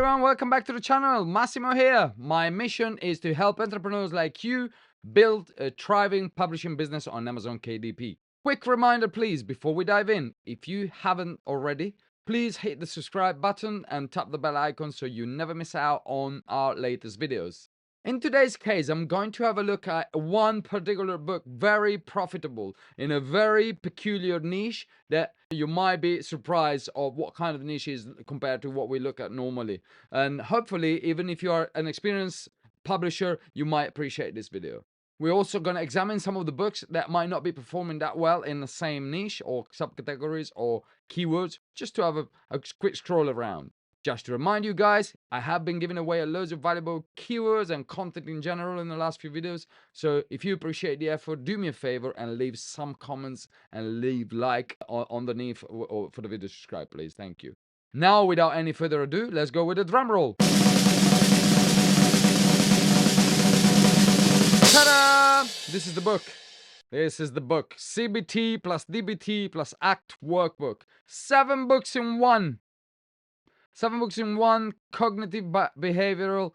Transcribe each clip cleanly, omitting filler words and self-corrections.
everyone, welcome back to the channel. Massimo here. My mission is to help entrepreneurs like you build a thriving publishing business on Amazon KDP. Quick reminder please, before we dive in, if you haven't already, please hit the subscribe button and tap the bell icon so you never miss out on our latest videos. In today's case, I'm going to have a look at one particular book, very profitable in a very peculiar niche that you might be surprised of what kind of niche is compared to what we look at normally. And hopefully, even if you are an experienced publisher, you might appreciate this video. We're also going to examine some of the books that might not be performing that well in the same niche or subcategories or keywords, just to have a quick scroll around. Just to remind you guys, I have been giving away loads of valuable keywords and content in general in the last few videos. So if you appreciate the effort, do me a favor and leave some comments and leave like underneath or for the video, subscribe please. Thank you. Now, without any further ado, let's go with the drum roll. Ta-da! This is the book. This is the book. CBT plus DBT plus ACT workbook. 7 books in one. 7 books in one: cognitive behavioral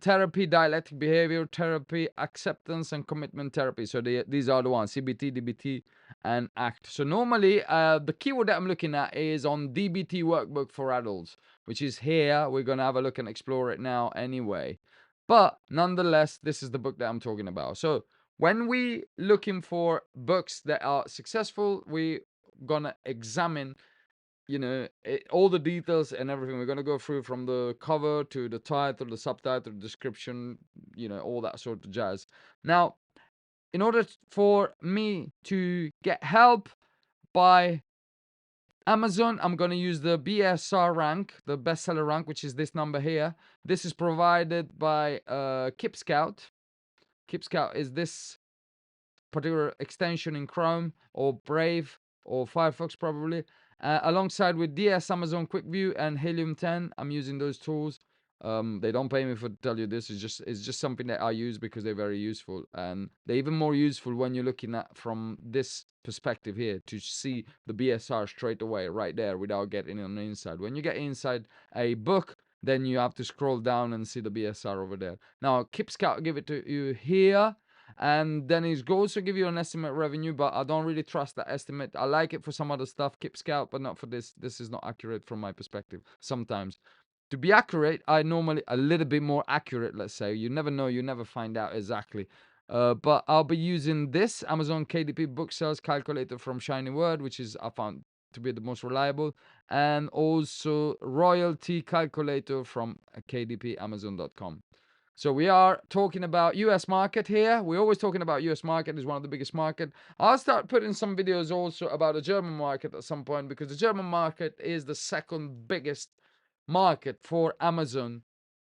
therapy, dialectic behavior therapy, acceptance and commitment therapy. So these are the ones: CBT, DBT, and ACT. So normally, the keyword that I'm looking at is on DBT workbook for adults, which is here. We're gonna have a look and explore it now anyway. But nonetheless, this is the book that I'm talking about. So when we looking for books that are successful, we gonna examine all the details and everything. We're going to go through from the cover to the title, the subtitle, description, all that sort of jazz. Now, in order for me to get help by Amazon, I'm going to use the BSR rank, the bestseller rank, which is this number here. This is provided by Keep Scout. Keep Scout is this particular extension in Chrome or Brave or Firefox probably. Alongside with DS, Amazon Quick View, and Helium 10, I'm using those tools. They don't pay me for tell you this. It's just something that I use because they're very useful, and they're even more useful when you're looking at from this perspective here to see the BSR straight away right there without getting on the inside. When you get inside a book, then you have to scroll down and see the BSR over there. Now, Keep Scout give it to you here. And then it's going to give you an estimate revenue, but I don't really trust that estimate. I like it for some other stuff, Keep Scout, but not for this. This is not accurate from my perspective sometimes. To be accurate, I normally a little bit more accurate, let's say. You never know, you never find out exactly. But I'll be using this Amazon KDP book sales calculator from Shiny Word, which is I found to be the most reliable, and also royalty calculator from kdpamazon.com. So we are talking about US market here. We're always talking about US market is one of the biggest market. I'll start putting some videos also about the German market at some point, because the German market is the second biggest market for Amazon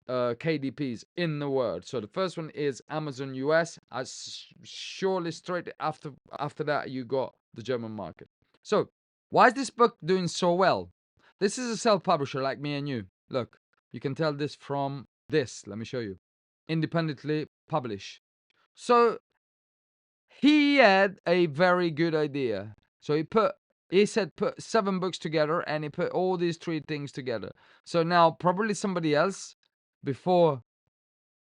KDPs in the world. So the first one is Amazon US. As surely straight after that you got the German market. So why is this book doing so well? This is a self-publisher like me and you. Look, you can tell this from this. Let me show you. Independently publish. So he had a very good idea. So he said put 7 books together, and he put all these 3 things together. So now probably somebody else before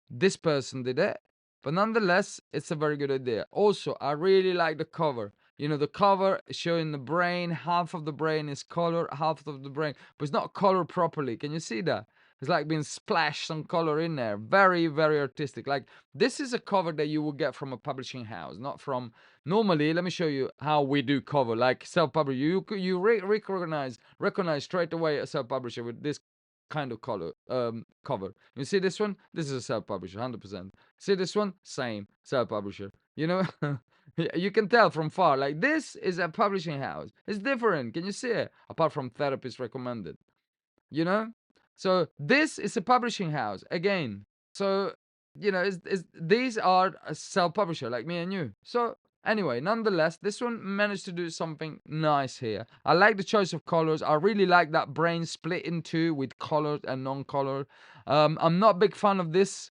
this person did it, but nonetheless it's a very good idea. Also, I really like the cover. The cover is showing the brain. Half of the brain is color, half of the brain, but it's not colored properly. Can you see that? It's like being splashed some color in there. Very, very artistic. Like, this is a cover that you will get from a publishing house, not from normally. Let me show you how we do cover, like self-publisher. You recognize straight away a self-publisher with this kind of color cover. You see this one? This is a self-publisher, 100%. See this one? Same self-publisher. You can tell from far. Like, this is a publishing house. It's different. Can you see it? Apart from therapist recommended. So this is a publishing house again. So these are a self-publisher like me and you. So anyway, nonetheless, this one managed to do something nice here. I like the choice of colors. I really like that brain split in 2 with colored and non-colored. I'm not a big fan of this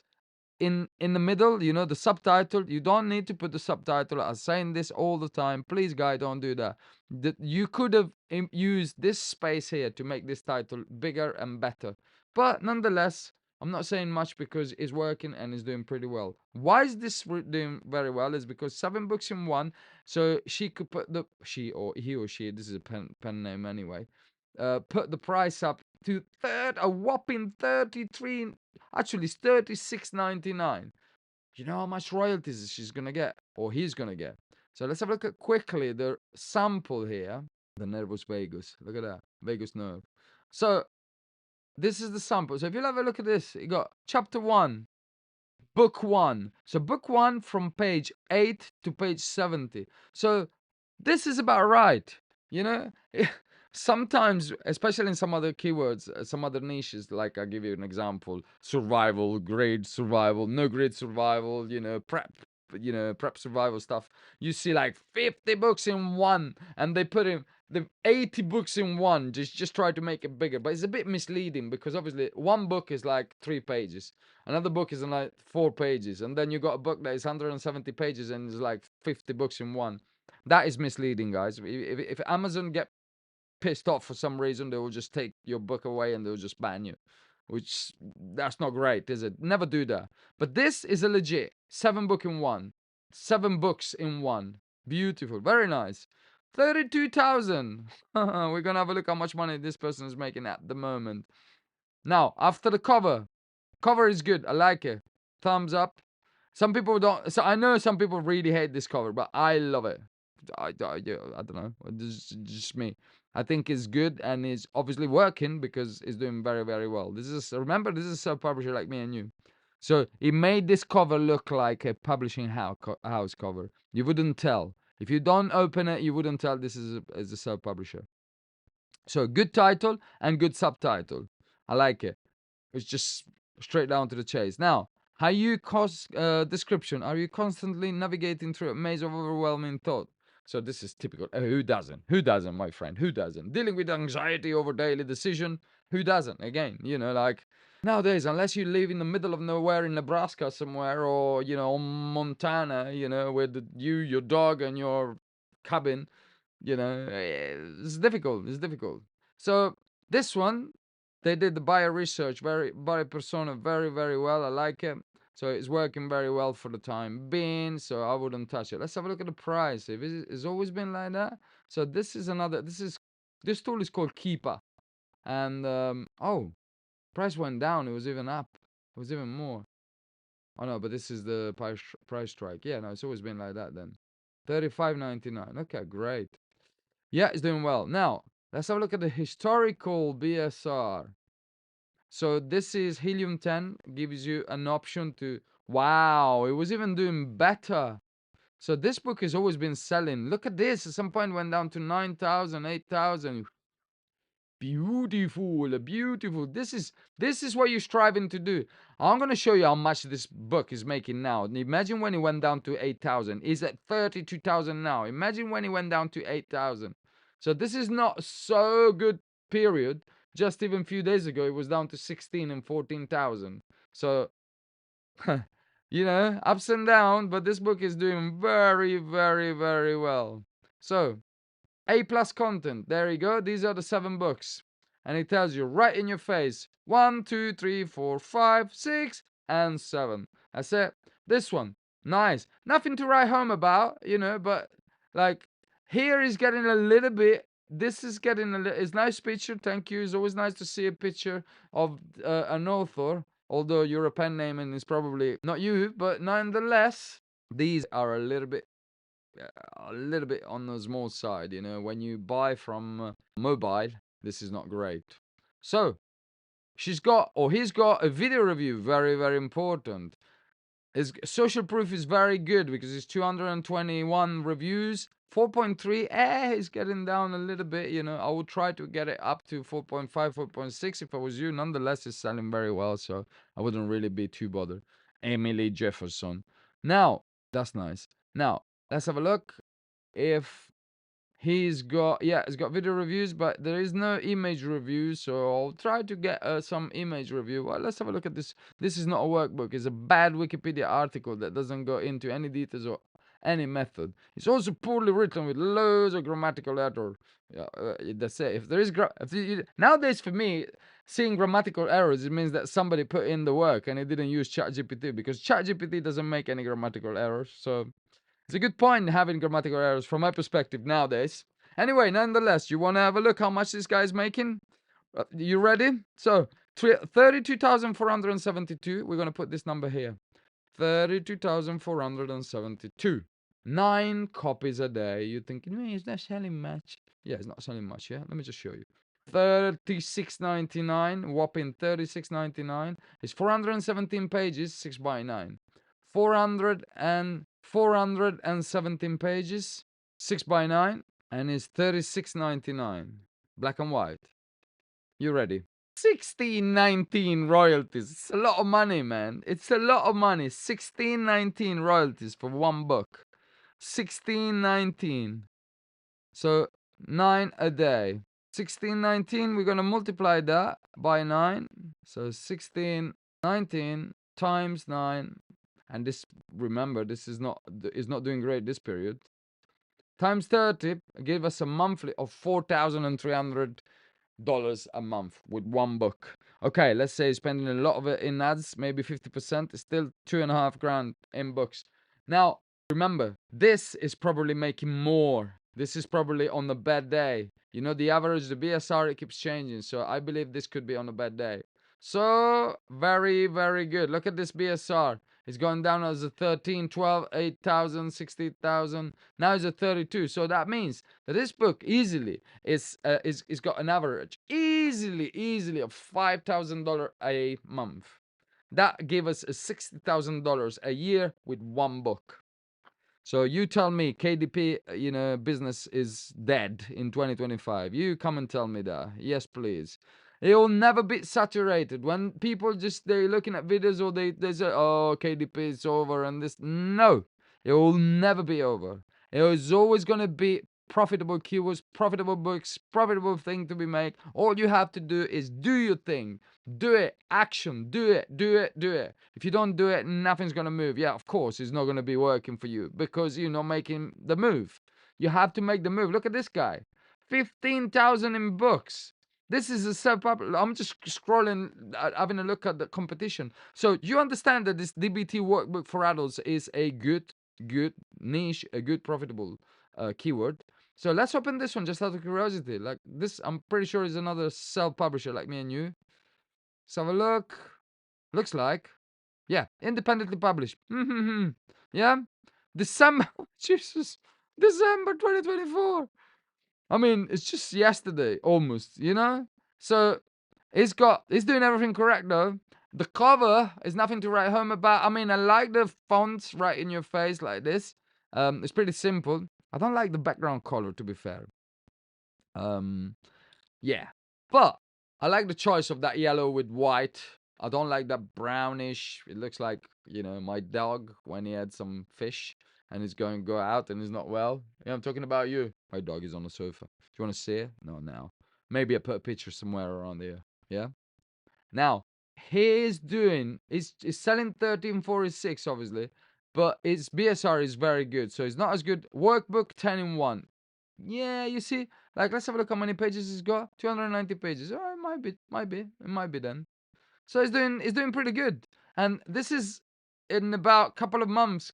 in the middle, the subtitle. You don't need to put the subtitle. I'm saying this all the time. Please, guys, don't do that. You could have used this space here to make this title bigger and better. But nonetheless, I'm not saying much because it's working and it's doing pretty well. Why is this doing very well? Is because 7 books in one. So she could put she or he or she, this is a pen name anyway, put the price up to a whopping 33, actually it's 36.99. You know how much royalties she's gonna get, or he's gonna get. So let's have a look at quickly the sample here. The nervous vagus. Look at that. Vagus nerve. So this is the sample. So if you have a look at this, you got chapter 1, book 1. So book 1 from page 8 to page 70. So this is about right. You know, sometimes, especially in some other keywords, some other niches, like I'll give you an example: survival, grade survival, no grade survival, prep survival stuff. You see like 50 books in one, and they put in the 80 books in one, just try to make it bigger. But it's a bit misleading because obviously one book is like 3 pages, another book is like 4 pages, and then you got a book that is 170 pages and is like 50 books in one. That is misleading, guys. If Amazon get pissed off for some reason, they will just take your book away and they'll just ban you, which that's not great, is it? Never do that. But this is a legit 7 book in one, 7 books in one. Beautiful, very nice. 32,000. We're gonna have a look how much money this person is making at the moment. Now, after the cover is good. I like it. Thumbs up. Some people don't. So I know some people really hate this cover, but I love it. I don't know. This is just me. I think it's good and it's obviously working because it's doing very, very well. Remember, this is a self-publisher like me and you. So he made this cover look like a publishing house cover. You wouldn't tell. If you don't open it, you wouldn't tell this is a self-publisher. So good title and good subtitle. I like it. It's just straight down to the chase. Now, how you description? Are you constantly navigating through a maze of overwhelming thought? So this is typical. Who doesn't? Who doesn't, my friend? Who doesn't? Dealing with anxiety over daily decision. Who doesn't? Again, like nowadays, unless you live in the middle of nowhere in Nebraska somewhere, or Montana, with your dog and your cabin, it's difficult. It's difficult. So this one, they did the buyer research, buyer persona very, very well. I like it. So it's working very well for the time being. So I wouldn't touch it. Let's have a look at the price. If it's always been like that. So this this tool is called Keeper. And price went down. It was even up. It was even more. Oh no, but this is the price strike. Yeah, no, it's always been like that then. 35.99. Okay, great. Yeah, it's doing well. Now, let's have a look at the historical BSR. So this is Helium 10, gives you an option to, wow, it was even doing better. So this book has always been selling. Look at this, at some point went down to 9,000, 8,000. Beautiful, beautiful. This is what you're striving to do. I'm going to show you how much this book is making now. Imagine when it went down to 8,000. It's at 32,000 now. Imagine when it went down to 8,000. So this is not so good period. Just even a few days ago, it was down to 16 and 14,000. So, ups and downs, but this book is doing very, very, very well. So, A+ content. There you go. These are the 7 books. And it tells you right in your face. 1, 2, 3, 4, 5, 6, and 7. That's it. This one. Nice. Nothing to write home about, but like here is getting a little bit. This is getting it's nice picture. Thank you. It's always nice to see a picture of an author. Although you're a pen name and it's probably not you, but nonetheless, these are a little bit on the small side. When you buy from mobile, this is not great. So he's got a video review, very, very important. His social proof is very good because it's 221 reviews. 4.3, he's getting down a little bit. I would try to get it up to 4.5, 4.6 if I was you. Nonetheless, it's selling very well, so I wouldn't really be too bothered. Emily Jefferson. Now, that's nice. Now, let's have a look if he's got video reviews, but there is no image review, so I'll try to get some image review. Well, let's have a look at this. This is not a workbook. It's a bad Wikipedia article that doesn't go into any details or any method. It's also poorly written with loads of grammatical error. That's it. If there is nowadays, for me, seeing grammatical errors, it means that somebody put in the work and it didn't use ChatGPT, because ChatGPT doesn't make any grammatical errors. So it's a good point having grammatical errors from my perspective nowadays. Anyway, nonetheless, you want to have a look how much this guy's making? You ready? So 32,472. We're going to put this number here. 32,472. 9 copies a day. You're thinking, it's not selling much. Yeah, it's not selling much, yeah? Let me just show you. 36.99, whopping 36.99. It's 417 pages, 6 by 9. 417 pages, 6 by 9, and it's 36.99. Black and white. You ready? 1619 royalties. It's a lot of money, man. It's a lot of money. 1619 royalties for one book. 1619. So 9 a day. 1619, we're going to multiply that by 9. So 1619 times 9. And this, remember, this is not doing great this period. Times 30 give us a monthly of $4,300 a month with one book. Okay, let's say spending a lot of it in ads, maybe 50%, is still $2,500 in books. Now, remember, this is probably making more. This is probably on a bad day. You know, the average, the BSR, it keeps changing. So I believe this could be on a bad day. So very, very good. Look at this BSR. It's going down as a 13, 12, 8,000, 60,000. Now it's at 32. So that means that this book easily is got an average easily of $5,000 a month. That gave us $60,000 a year with one book. So you tell me KDP, business is dead in 2025. You come and tell me that. Yes, please. It will never be saturated. When people they're looking at videos or they say, oh, KDP is over and this. No, it will never be over. It is always going to be profitable keywords, profitable books, profitable thing to be made. All you have to do is do your thing. Do it. Action. Do it. Do it. Do it. If you don't do it, nothing's going to move. Yeah, of course, it's not going to be working for you because you're not making the move. You have to make the move. Look at this guy. 15,000 in books. This is a self-published. I'm just scrolling, having a look at the competition. So you understand that this DBT workbook for adults is a good niche, a good profitable keyword. So let's open this one just out of curiosity. Like this, I'm pretty sure is another self-publisher like me and you. Let's have a look. Looks like, yeah, independently published. Yeah, December, Jesus, December 2024. I mean, it's just yesterday, almost, So it's doing everything correct though. The cover is nothing to write home about. I mean, I like the fonts right in your face like this. It's pretty simple. I don't like the background color, to be fair. Yeah, but I like the choice of that yellow with white. I don't like that brownish. It looks like, my dog when he had some fish and he's going to go out and he's not well. Yeah, I'm talking about you. My dog is on the sofa. Do you want to see it? No, now. Maybe I put a picture somewhere around here. Yeah. Now, he's selling 1346, obviously, but his BSR is very good. So it's not as good. Workbook 10 in 1. Yeah, you see, like let's have a look how many pages it's got. 290 pages. Oh, it might be then. So it's doing pretty good. And this is in about couple of months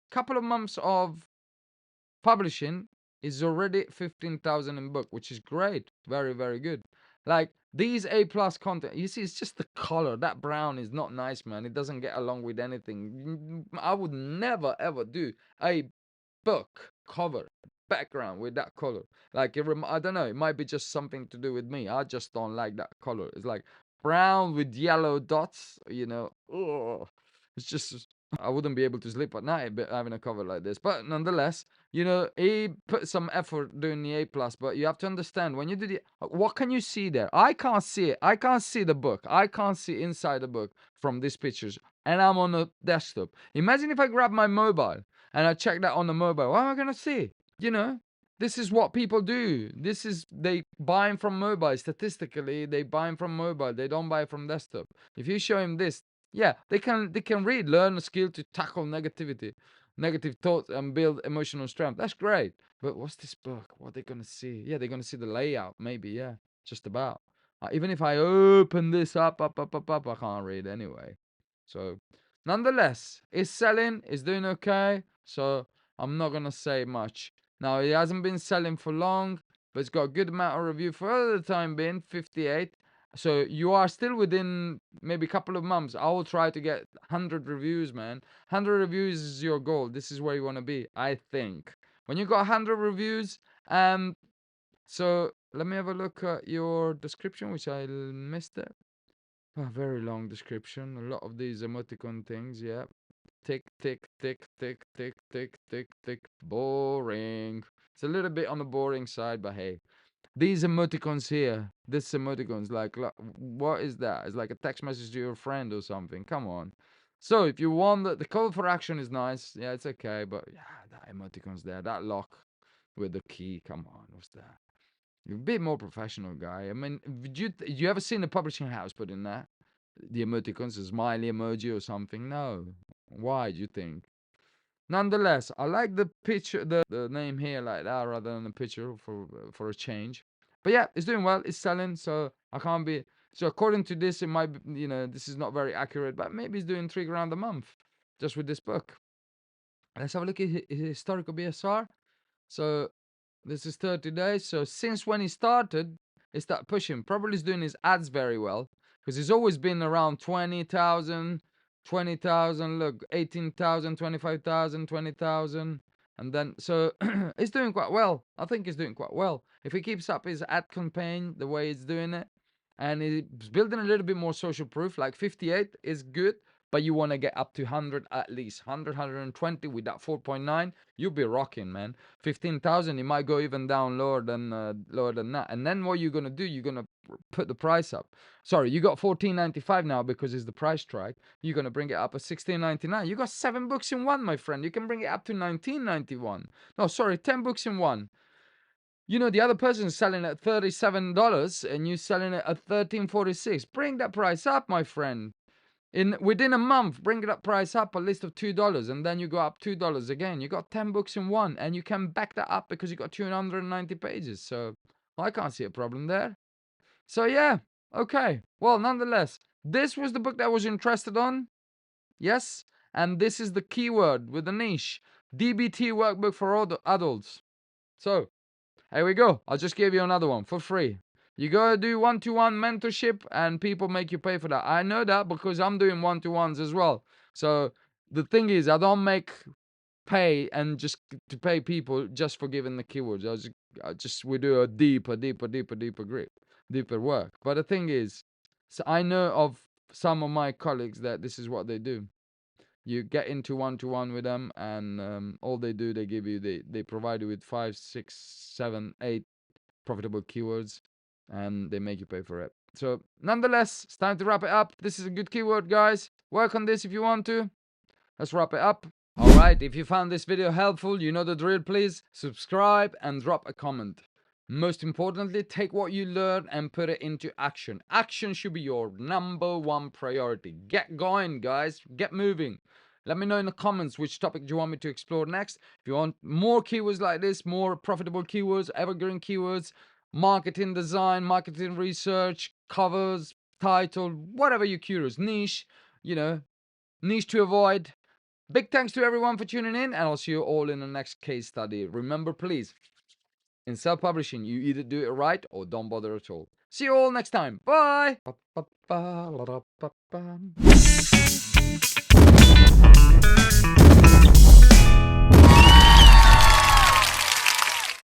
of publishing is already 15,000 in book, which is great. Very, very good. Like these A+ content, you see, it's just the color. That brown is not nice, man. It doesn't get along with anything. I would never ever do a book cover background with that color. Like I don't know, it might be just something to do with me. I just don't like that color. It's like brown with yellow dots, Ugh. It's just I wouldn't be able to sleep at night having a cover like this. But nonetheless, he put some effort doing the A+, but you have to understand when you do what can you see there? I can't see it. I can't see the book. I can't see inside the book from these pictures. And I'm on a desktop. Imagine if I grab my mobile and I check that on the mobile. What am I going to see? This is what people do. They buy from mobile. Statistically, they buy from mobile. They don't buy from desktop. If you show him this, yeah, they can learn a skill to tackle negative thoughts and build emotional strength. That's great. But what's this book? What are they going to see? Yeah, they're going to see the layout, maybe. Yeah, just about. Even if I open this up, I can't read anyway. So, nonetheless, it's selling, it's doing okay. So, I'm not going to say much. Now, it hasn't been selling for long, but it's got a good amount of review for the time being, 58. So, you are still within maybe a couple of months. I will try to get 100 reviews, man. 100 reviews is your goal. This is where you want to be, I think. When you got 100 reviews, so let me have a look at your description, which I missed it. A very long description. A lot of these emoticon things, yeah. Tick, tick, tick, tick, tick, tick, tick, tick. Boring. It's a little bit on the boring side, but hey. These emoticons here, this emoticons, like, what is that? It's like a text message to your friend or something. Come on. So if you want the call for action is nice, yeah, it's okay, but yeah, that emoticon's there, that lock with the key. Come on, what's that? You're a bit more professional, guy. I mean, you ever seen a publishing house put in that? The emoticons, a smiley emoji or something? No. Why do you think? Nonetheless, I like the picture, the name here like that rather than the picture for a change. But yeah, it's doing well. It's selling, so I can't be. So according to this, it might be, this is not very accurate, but maybe it's doing £3 a month just with this book. Let's have a look at historical BSR. So this is 30 days. So since when he started pushing. Probably he's doing his ads very well because he's always been around 20,000, 20,000. Look, 18,000, 25,000, 20,000. And then, so he's doing quite well. I think he's doing quite well. If he keeps up his ad campaign the way he's doing it, and he's building a little bit more social proof, like 58 is good, but you want to get up to 100 at least. 100, 120 with that 4.9, you'll be rocking, man. 15,000, it might go even down lower than that. And then what you're going to do, you're going to put the price up. Sorry, you got 14.95 now because it's the price strike. You're going to bring it up at 16.99. You got 7 books in one, my friend. You can bring it up to 19.91. No, sorry, 10 books in one. The other person's selling at $37 and you selling it at $13.46. Bring that price up, my friend. Within a month, bring that price up a list of $2, and then you go up $2 again. You got 10 books in one, and you can back that up because you got 290 pages. So I can't see a problem there. So yeah, okay. Well, nonetheless, this was the book that I was interested on. Yes, and this is the keyword with the niche: DBT workbook for all the adults. So here we go. I'll just give you another one for free. You gotta do one-to-one mentorship and people make you pay for that. I know that because I'm doing one-to-ones as well. So the thing is, I don't make pay and just to pay people just for giving the keywords. We do a deeper grip, deeper work. But the thing is, so I know of some of my colleagues that this is what they do. You get into one-to-one with them, and all they do, they provide you with 5, 6, 7, 8 profitable keywords, and they make you pay for it. So nonetheless, it's time to wrap it up. This is a good keyword, guys. Work on this if you want to. Let's wrap it up. Alright, if you found this video helpful, you know the drill. Please subscribe and drop a comment. Most importantly, take what you learn and put it into action. Action should be your #1 priority. Get going, guys. Get moving. Let me know in the comments which topic do you want me to explore next. If you want more keywords like this, more profitable keywords, evergreen keywords, marketing design, marketing research, covers, title, whatever you're curious, niche to avoid. Big thanks to everyone for tuning in, and I'll see you all in the next case study. Remember, please, in self-publishing, you either do it right or don't bother at all. See you all next time. Bye!